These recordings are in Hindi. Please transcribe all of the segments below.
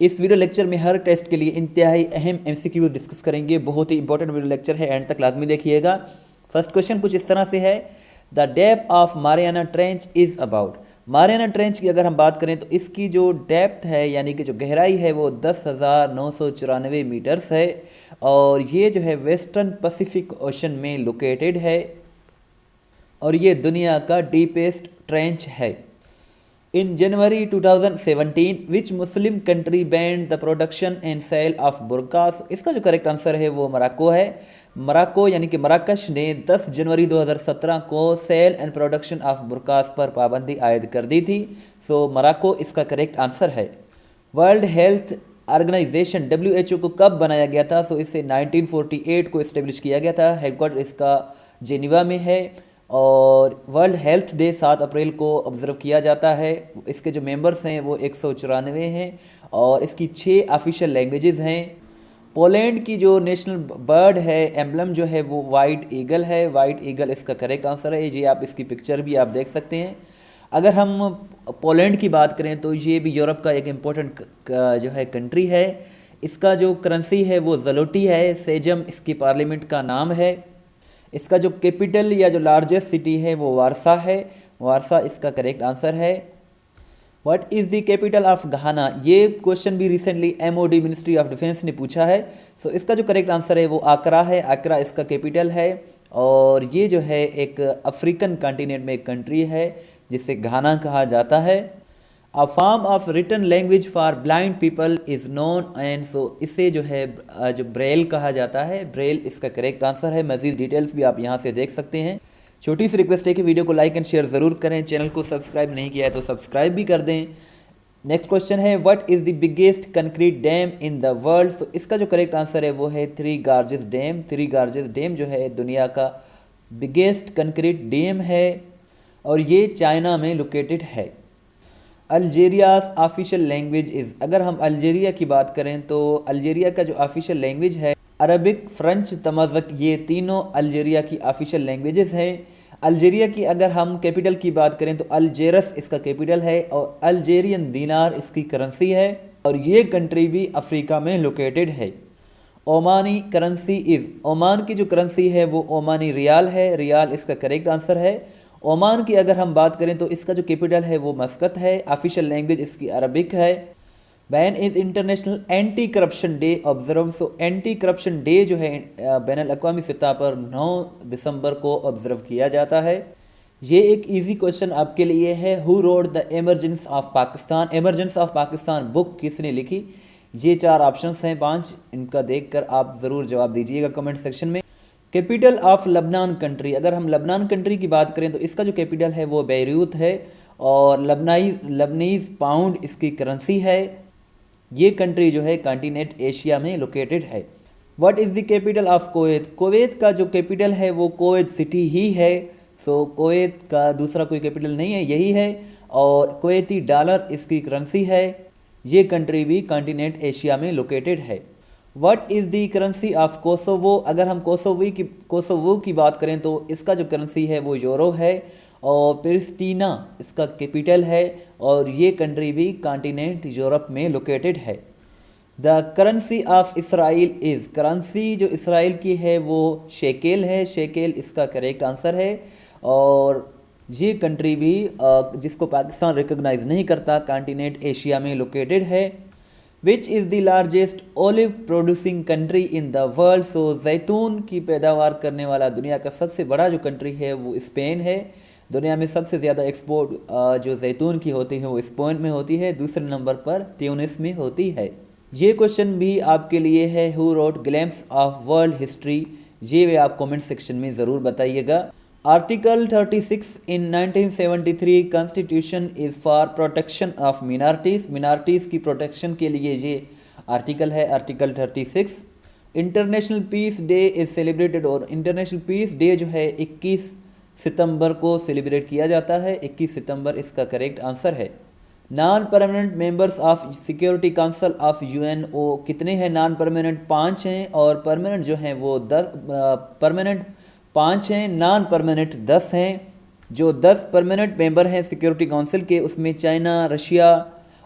इस वीडियो लेक्चर में हर टेस्ट के लिए इंतहाई अहम MCQ डिस्कस करेंगे। बहुत ही इंपॉर्टेंट वीडियो लेक्चर है, एंड तक लाजमी देखिएगा। फर्स्ट क्वेश्चन कुछ इस तरह से है, the depth of Mariana trench is about. Mariana trench की अगर हम बात करें तो इसकी जो डेप्थ है यानी कि जो गहराई है वो 10,994 मीटर्स है, और ये जो है वेस्टर्न पैसिफिक ओशन में लोकेटेड है, और ये दुनिया का डीपेस्ट ट्रेंच है। In January 2017, which Muslim country banned the production and sale of burqas? इसका जो करेक्ट आंसर है वो मोरक्को है। मोरक्को यानी कि मराकश ने 10 जनवरी 2017 को सेल एंड प्रोडक्शन ऑफ बुरकास पर पाबंदी आयद कर दी थी। सो मोरक्को इसका करेक्ट आंसर है। वर्ल्ड हेल्थ ऑर्गेनाइजेशन WHO को कब बनाया गया था? सो इसे 1948 को इस्टेब्लिश किया गया था। हेडक्वार्टर इसका जेनीवा में है, और वर्ल्ड हेल्थ डे 7 अप्रैल को ऑब्ज़र्व किया जाता है। इसके जो मेंबर्स हैं वो 194 हैं, और इसकी 6 ऑफिशियल लैंग्वेजेस हैं। पोलैंड की जो नेशनल बर्ड है, एम्बलम जो है वो वाइट ईगल है। वाइट ईगल इसका करेक्ट आंसर है। ये आप इसकी पिक्चर भी आप देख सकते हैं। अगर हम पोलैंड की बात करें तो ये भी यूरोप का एक इम्पोर्टेंट जो है कंट्री है। इसका जो करेंसी है वो ज़लोटी है। सेजम इसकी पार्लियामेंट का नाम है। इसका जो कैपिटल या जो लार्जेस्ट सिटी है वो वारसा है। वारसा इसका करेक्ट आंसर है। What is the capital of घाना? ये क्वेश्चन भी recently MOD ministry of defence ने पूछा है। सो इसका जो करेक्ट आंसर है वो आकरा है। आकरा इसका कैपिटल है, और ये जो है एक अफ्रीकन कॉन्टिनेंट में एक कंट्री है जिसे घाना कहा जाता है। A form of written language for blind people is known and, so इसे जो है जो ब्रेल कहा जाता है। ब्रेल इसका करेक्ट आंसर है। मज़ीद डिटेल्स भी आप यहाँ से देख सकते हैं। छोटी सी रिक्वेस्ट है कि वीडियो को लाइक एंड शेयर ज़रूर करें। चैनल को सब्सक्राइब नहीं किया है तो सब्सक्राइब भी कर दें। नेक्स्ट क्वेश्चन है, what is the biggest concrete dam in the world? So इसका जो करेक्ट आंसर है वो है Three Gorges Dam. Three Gorges Dam जो है दुनिया का बिगेस्ट कंक्रीट डैम है, और ये चाइना में लोकेटेड है। अल्जीरियाज़ ऑफिशियल लैंग्वेज इज़। अगर हम अल्जीरिया की बात करें तो अल्जीरिया का जो ऑफिशियल लैंग्वेज है अरबिक, फ्रेंच, तमाज़क, ये तीनों अल्जीरिया की ऑफिशियल लैंग्वेजेस हैं। अल्जीरिया की अगर हम कैपिटल की बात करें तो अल्जेरस इसका कैपिटल है, और अल्जेरियन दीनार इसकी करेंसी है, और ये कंट्री भी अफ्रीका में लोकेटेड है। Omani currency is. ओमान की जो करेंसी है वो ओमानी रियाल है। रियाल इसका करेक्ट आंसर है। ओमान की अगर हम बात करें तो इसका जो कैपिटल है वो मस्कत है। ऑफिशियल लैंग्वेज इसकी अरबिक है। Ban is international anti corruption day observe. So anti corruption day जो है बैनुल अक़वामी सतह पर 9 दिसंबर को ऑब्जर्व किया जाता है। ये एक इजी क्वेश्चन आपके लिए है। Who wrote the emergence of Pakistan? Emergence of Pakistan book किसने लिखी? ये 4 ऑप्शंस हैं 5, इनका देखकर आप ज़रूर जवाब दीजिएगा कमेंट सेक्शन में। कैपिटल ऑफ लबनान कंट्री। अगर हम लबनान कंट्री की बात करें तो इसका जो कैपिटल है वो बैरूत है, और लबनीज़ पाउंड इसकी करेंसी है। ये कंट्री जो है कॉन्टिनेंट एशिया में लोकेटेड है। What is the capital of Kuwait? Kuwait का जो कैपिटल है वो कुवैत सिटी ही है। सो कुवैत का दूसरा कोई कैपिटल नहीं है, यही है, और कुवैती डॉलर इसकी करेंसी है। ये कंट्री भी कॉन्टिनेंट एशिया में लोकेटेड है। What is the currency of Kosovo? अगर हम कोसोवो की बात करें तो इसका जो करेंसी है वो यूरो है, और प्रिस्टीना इसका कैपिटल है, और ये कंट्री भी कॉन्टिनेंट यूरोप में लोकेटेड है। The currency of Israel is. Currency जो इसराइल की है वो शेकेल है। शेकेल इसका करेक्ट आंसर है, और ये कंट्री भी जिसको पाकिस्तान रिकॉग्नाइज नहीं करता, कॉन्टिनेंट एशिया में लोकेटेड है। Which is the largest olive producing country in the world? So जैतून की पैदावार करने वाला दुनिया का सबसे बड़ा जो कंट्री है वो स्पेन है। दुनिया में सबसे ज़्यादा एक्सपोर्ट जो जैतून की होती है वो स्पेन में होती है। दूसरे नंबर पर ट्यूनिस में होती है। ये क्वेश्चन भी आपके लिए है, who wrote glimpse of world history? ये भी आप कमेंट सेक्शन में ज़रूर बताइएगा। Article 36 in 1973 constitution is for protection of minorities. Minorities की प्रोटेक्शन के लिए ये आर्टिकल है, article 36। International peace day is celebrated, और इंटरनेशनल पीस डे जो है 21 सितंबर को सेलिब्रेट किया जाता है। 21 सितंबर इसका करेक्ट आंसर है। Non permanent members of security council of UNO कितने हैं? नॉन परमानेंट 5 हैं, और परमानेंट जो हैं वो 10 परमानेंट 5 हैं, नॉन परमानेंट 10 हैं। जो 10 परमानेंट मेंबर हैं सिक्योरिटी काउंसिल के, उसमें चाइना, रशिया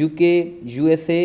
UK, USA